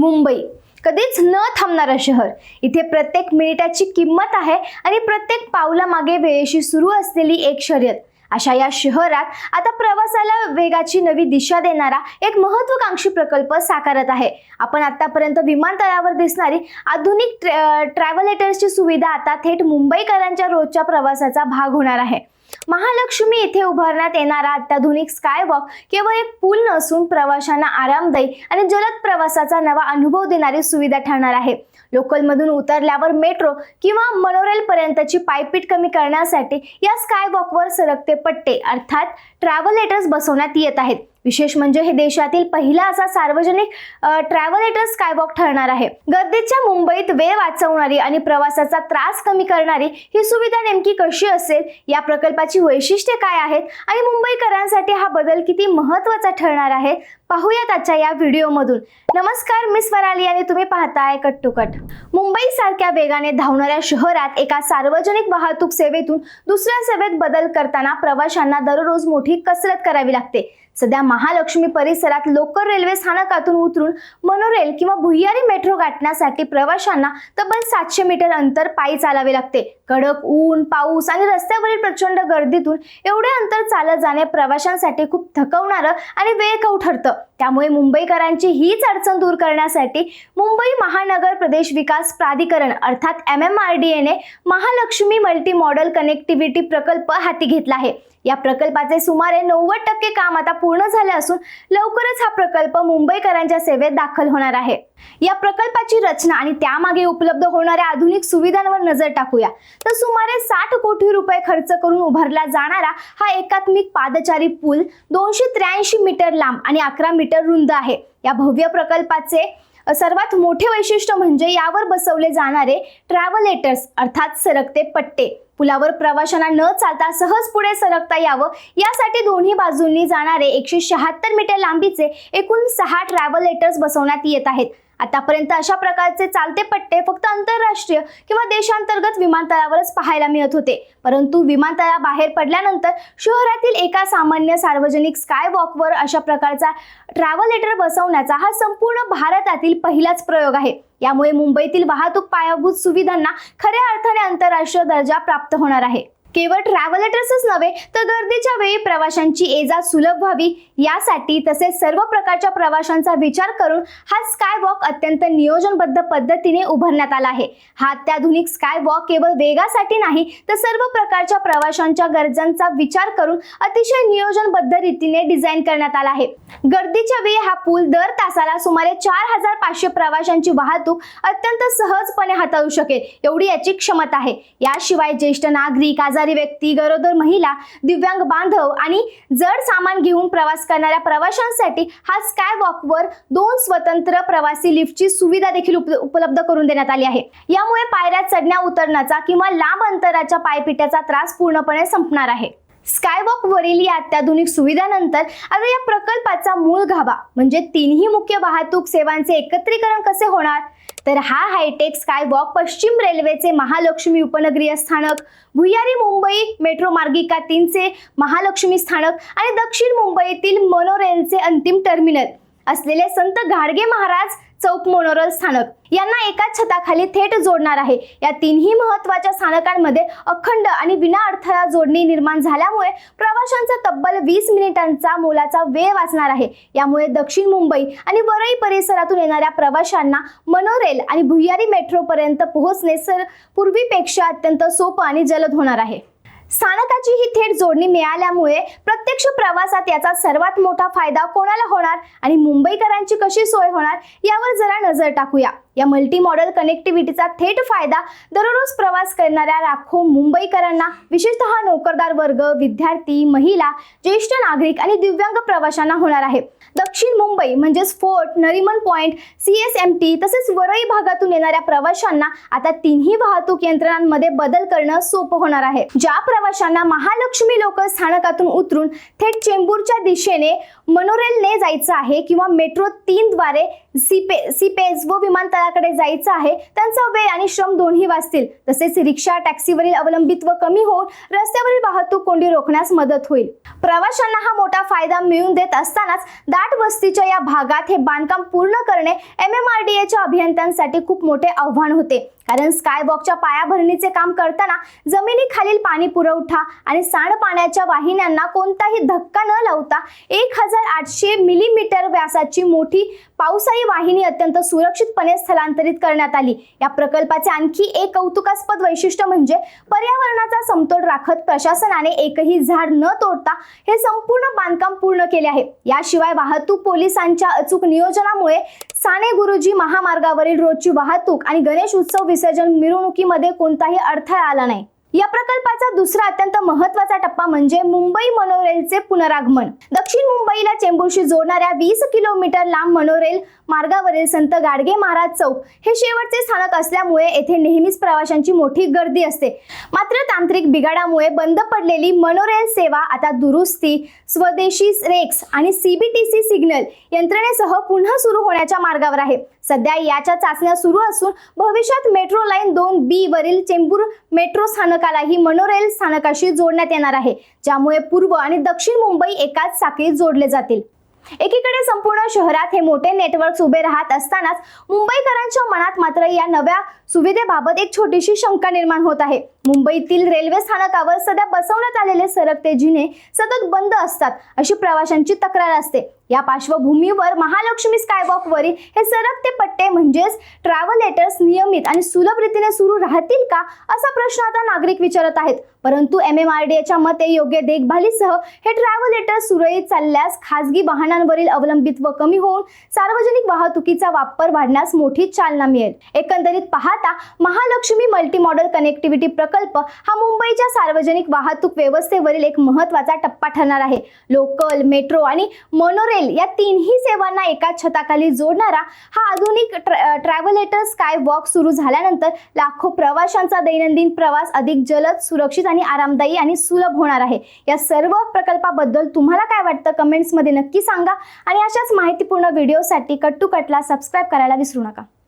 मुंबई कधीच न थांबणारं शहर. इथे प्रत्येक मिनिटाची किंमत आहे आणि प्रत्येक पावलामागे वेळेशी सुरू असलेली एक शर्यत. अशा या शहरात आता प्रवासाला वेगाची नवी दिशा देणारा एक महत्त्वाकांक्षी प्रकल्प साकारत आहे. आपण आतापर्यंत विमानतळावर दिसणारी आधुनिक ट्रॅव्हलेटर्सची सुविधा आता थेट मुंबईकरांच्या रोजच्या प्रवासाचा भाग होणार आहे. महालक्ष्मी येथे उभारण्यात येणारा अत्याधुनिक स्कायवॉक केवळ एक पूल नसून प्रवाशांना आरामदायी आणि जलद प्रवासाचा नवा अनुभव देणारी सुविधा ठरणार आहे. लोकलमधून उतरल्यावर मेट्रो किंवा मोनोरेल पर्यंतची पायपीट कमी करण्यासाठी या स्कायवॉकवर सरकते पट्टे अर्थात ट्रॅव्हलेटर्स बसवण्यात येत आहेत. विशेष म्हणजे हे देशातील पहिला असा सार्वजनिक ट्रॅव्हलेटर स्कायवॉक ठरणार आहे. गर्दीच्या मुंबईत वेळ वाचवणारी आणि प्रवासाचा त्रास कमी करणारी ही सुविधा नेमकी कशी असेल, या प्रकल्पाची वैशिष्ट्ये काय आहेत आणि मुंबईकरांसाठी हा बदल किती महत्त्वाचा ठरणार आहे, पाहूयात आजच्या या व्हिडिओमधून. नमस्कार, मी स्वराली आणि तुम्ही पाहताय कट टू कट. मुंबई सारख्या वेगाने धावणाऱ्या शहरात एका सार्वजनिक वाहतूक सेवेतून दुसऱ्या सेवेत बदल करताना प्रवाशांना दररोज मोठी कसरत करावी लागते. सध्या महालक्ष्मी परिसरात लोकल रेल्वे स्थानकातून उतरून मोनोरेल किंवा भुयारी मेट्रो गाठण्यासाठी प्रवाशांना तब्बल 700 मीटर अंतर पायी चालावे लागते. कडक ऊन, पाऊस आणि रस्त्यावरील प्रचंड गर्दीतून एवढे अंतर चालत जाणे प्रवाशांसाठी खूप थकवणारं आणि वेळखाऊ ठरतं. त्यामुळे मुंबईकरांची हीच अडचण दूर करण्यासाठी मुंबई महानगर प्रदेश विकास प्राधिकरण अर्थात MMRDA ने महालक्ष्मी मल्टी मॉडेल कनेक्टिव्हिटी प्रकल्प हाती घेतला आहे. या प्रकल्पाचे सुमारे 90% काम आता पूर्ण झाले असून लवकरच हा प्रकल्प मुंबईकरांच्या सेवेत दाखल होणार आहे. या प्रकल्पाची रचना आणि त्यामागे उपलब्ध होणाऱ्या आधुनिक सुविधांवर नजर टाकूया. तर सुमारे 60 कोटी रुपये खर्च करून उभारला जाणारा हा एकात्मिक पादचारी पूल 283 मीटर लांब आणि 11 मीटर रुंद आहे. या भव्य प्रकल्पाचे सर्वात मोठे वैशिष्ट्य म्हणजे यावर बसवले जाणारे ट्रॅव्हलेटर्स अर्थात सरकते पट्टे. पुलावर प्रवाशांना न चालता सहज पुढे सरकता यावं यासाठी दोन्ही बाजूंनी जाणारे 176 मीटर लांबीचे एकूण 6 ट्रॅव्हलेटर्स बसवण्यात येत आहेत. आतापर्यंत अशा प्रकारचे चालते पट्टे फक्त आंतरराष्ट्रीय किंवा देशांतर्गत विमानतळावरच पाहायला मिळत होते. परंतु विमानतळाबाहेर पडल्यानंतर शहरातील एका सामान्य सार्वजनिक स्कायवॉकवर अशा प्रकारचा ट्रॅव्हलेटर बसवण्याचा हा संपूर्ण भारतातील पहिलाच प्रयोग आहे. यामुळे मुंबईतील वाहतूक पायाभूत सुविधांना खऱ्या अर्थाने आंतरराष्ट्रीय दर्जा प्राप्त होणार आहे. केवळ ट्रॅव्हलेटर्सच नव्हे तर गर्दीच्या वेळी प्रवाशांची ये-जा सुलभ व्हावी यासाठी तसेच सर्व प्रकारच्या प्रवाशांचा विचार करून हा स्कायवॉक अत्यंत नियोजनबद्ध पद्धतीने उभारण्यात आला आहे. हा अत्याधुनिक स्कायवॉक केवळ वेगासाठी नाही तर सर्व प्रकारच्या प्रवाशांच्या गरजांचा विचार करून अतिशय नियोजनबद्ध रीतीने डिझाईन करण्यात आला आहे. गर्दीच्या वेळी हा पूल दर तासाला सुमारे 4500 प्रवाशांची वाहतूक अत्यंत सहजपणे हाताळू शकेल एवढी याची क्षमता आहे. याशिवाय ज्येष्ठ नागरिक, आजारी व्यक्ती, गरोदर महिला, दिव्यांग बांधव आणि जड सामान घेऊन प्रवास करणाऱ्या प्रवाशांसाठी हा स्कायवॉकवर 2 स्वतंत्र प्रवासी लिफ्टची सुविधा देखील उपलब्ध करून देण्यात आली आहे. यामुळे पायऱ्या चढण्या उतरण्याचा किंवा लांब अंतराच्या पायपिट्याचा त्रास पूर्णपणे संपणार आहे. स्कायवॉक वरील या अत्याधुनिक सुविधांनंतर आता या प्रकल्पाचा मूळ गाभा म्हणजे तीनही मुख्य वाहतूक सेवांचे एकत्रीकरण कसे होणार, तर हा हायटेक स्कायवॉक पश्चिम रेल्वेचे महालक्ष्मी उपनगरीय स्थानक, भुयारी मुंबई मेट्रो मार्गिका 3चे महालक्ष्मी स्थानक आणि दक्षिण मुंबईतील मोनोरेलचे अंतिम टर्मिनल असलेले संत गाडगे महाराज चौक मोनोरेल स्थानक यांना एकाच छताखाली थेट जोडणार आहे. या तीनही महत्त्वाच्या स्थानकांमध्ये अखंड आणि विना अडथळा जोडणी निर्माण झाल्यामुळे प्रवाशांचा तब्बल 20 मिनिटांचा मोलाचा वेळ वाचणार आहे. यामुळे दक्षिण मुंबई आणि वरळी परिसरातून येणाऱ्या प्रवाशांना मोनोरेल आणि भुयारी मेट्रो पर्यंत पोहोचणे पूर्वीपेक्षा अत्यंत सोपं आणि जलद होणार आहे. स्थानकाची ही थेट जोडणी मिळाल्यामुळे प्रत्यक्ष प्रवासात याचा सर्वात मोठा फायदा कोणाला होणार आणि मुंबईकरांची कशी सोय होणार यावर जरा नजर टाकूया. या मल्टी मॉडेल कनेक्टिव्हिटीचा थेट फायदा दररोज प्रवास करणाऱ्या लाखो मुंबईकरांना, विशेषतः नोकरदार वर्ग, विद्यार्थी, महिला, ज्येष्ठ नागरिक आणि दिव्यांग प्रवाशांना होणार आहे. दक्षिण मुंबई म्हणजेच फोर्ट, नरिमन पॉइंट, CSMT तसेच वरळी भागातून येणाऱ्या प्रवाशांना आता तिन्ही वाहतूक यंत्रणांमध्ये बदल करणं सोपं होणार आहे. ज्या प्रवाशांना महालक्ष्मी लोकल स्थानकातून उतरून थेट चेंबूरच्या दिशेने मोनोरेलने जायचं आहे किंवा मेट्रो 3 द्वारे सीपेज व विमानतळाकडे जायचं आहे त्यांचा वेळ आणि श्रम दोन्ही वाचतील. तसेच रिक्षा टॅक्सीवरील अवलंबित्व कमी होऊन रस्त्यावरील वाहतूक कोंडी रोखण्यास मदत होईल. प्रवाशांना हा मोठा फायदा मिळवून देत असतानाच दाट वस्तीच्या या भागात हे बांधकाम पूर्ण करणे MMRDAच्या अभियंत्यांसाठी खूप मोठे आव्हान होते. कारण स्कायवॉकच्या पायाभरणीचे काम करताना जमिनीखालील पाणी पुरवठा आणि सांडपाण्याच्या वाहिन्यांना कोणताही धक्का न लावता 1800 मिलीमीटर व्यासाची मोठी पावसाळी वाहिनी अत्यंत सुरक्षितपणे स्थलांतरित करण्यात आली. या प्रकल्पाचे आणखी एक कौतुकास्पद वैशिष्ट्य म्हणजे पर्यावरणाचा समतोल राखत प्रशासनाने एकही झाड न तोडता हे संपूर्ण बांधकाम पूर्ण केले आहे. याशिवाय वाहतूक पोलिसांच्या अचूक नियोजनामुळे साने गुरुजी महामार्गावरील रोजची वाहतूक आणि गणेश उत्सव विसर्जन मिरवणुकीमध्ये कोणताही अडथळा आला नाही. या प्रकल्पाचा दुसरा अत्यंत महत्त्वाचा टप्पा म्हणजे मुंबई मोनोरेलचे पुनरागमन. दक्षिण मुंबईला चेंबूरशी जोडणाऱ्या 20 किलोमीटर लांब मोनोरेल मार्गावरील संत गाडगे महाराज चौक हे शेवटचे स्थानक असल्यामुळे येथे नेहमीच प्रवाशांची मोठी गर्दी असते. मात्र तांत्रिक बिघाडामुळे बंद पडलेली मोनोरेल सेवा आता दुरुस्ती, स्वदेशी रेक्स आणि CBTC सिग्नल यंत्रणेसह पुन्हा सुरू होण्याच्या मार्गावर आहे. सध्या याच्या चाचण्या सुरू असून भविष्यात मेट्रो लाईन 2B वरील चेंबूर मेट्रो स्थानकालाही मोनोरेल स्थानकाशी जोडण्यात येणार आहे, ज्यामुळे पूर्व आणि दक्षिण मुंबई एकाच साखळीत जोडले जातील. एकीकडे संपूर्ण शहरात हे मोठे नेटवर्क्स उभे राहत असतानाच मुंबईकरांच्या मनात मात्र या नव्या सुविधेबाबत एक छोटीशी शंका निर्माण होत आहे. मुंबईतील रेल्वे स्थानकावर सध्या बसवण्यात आलेले सरकते जिने सतत बंद असतात अशी प्रवाशांची तक्रार असते. या पार्श्वभूमीवर महालक्ष्मी स्कायवॉकवरील हे सरकते पट्टे म्हणजेच ट्रॅव्हलेटर्स नियमित आणि सुलभ रीतीने सुरू राहतील का असा प्रश्न आता नागरिक विचारत आहेत. परंतु MMRDAच्या मते योग्य देखभालीसह हे ट्रॅव्हलेटर्स सुरळीत चालल्यास खासगी वाहनांवरील अवलंबित्व कमी होऊन सार्वजनिक वाहतुकीचा वापर वाढण्यास मोठी चालना मिळेल. एकंदरीत पाहता महालक्ष्मी मल्टी मॉडेल कनेक्टिव्हिटी प्रकल्प हा मुंबईच्या सार्वजनिक वाहतूक व्यवस्थेवरील एक महत्त्वाचा टप्पा ठरणार आहे. लोकल, मेट्रो आणि मोनोरेल या तीनही सेवांना एका छताखाली जोडणारा हा आधुनिक ट्रॅव्हलेटर स्कायवॉक सुरू झाल्यानंतर लाखो प्रवाशांचा दैनंदिन प्रवास अधिक जलद, सुरक्षित आणि आरामदायी आणि सुलभ होणार आहे. या सर्व प्रकल्पाबद्दल तुम्हाला काय वाटतं कमेंट्समध्ये नक्की सांगा आणि अशाच माहितीपूर्ण व्हिडिओसाठी कट टू कटला सबस्क्राईब करायला विसरू नका.